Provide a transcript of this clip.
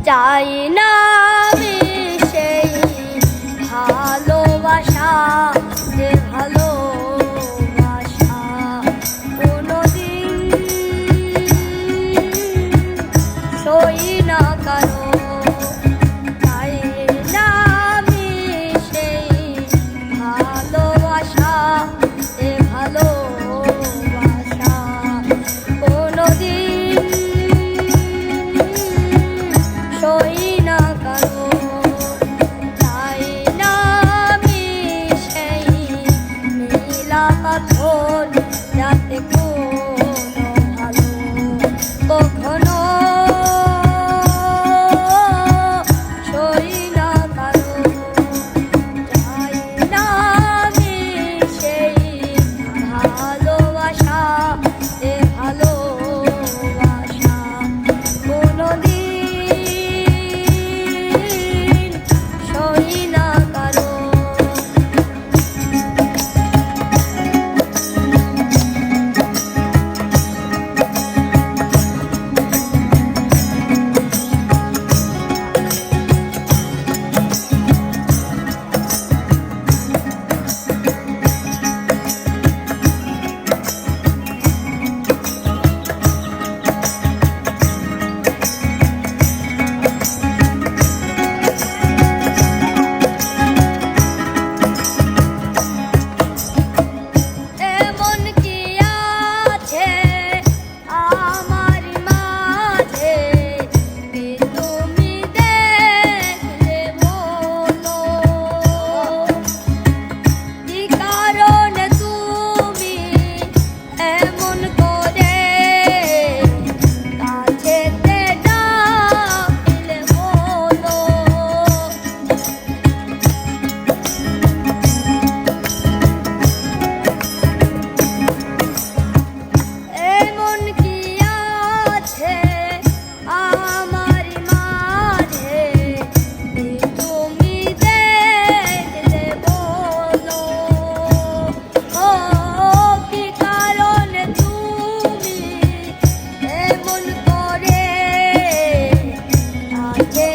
চাই না আমি সেই ভালোবাসা, যে ভালোবাসা কোনোদিন সই না কারো। চাই না আমি সেই ভালোবাসা, যে ভালোবাসা কোনোদিন সই না কারো। চাই না আমি সেই নীলা পাথর, যাতে কোনো ভালো কখনো সই না কারো। চাই না আমি সেই ভালোবাসা, যে ভালোবাসা কোনোদিন সই না কারো। এমন কি আছে আমার মাঝে, যে তুমি দেখলে বলো? কি কারণে তুমি এমন করে কাছেতে ডাকলে বলো? এমন কি আছে আমার মাঝে, যে তুমি দেখলে বলো? ও কি কারণে তুমি এমন করে কাছে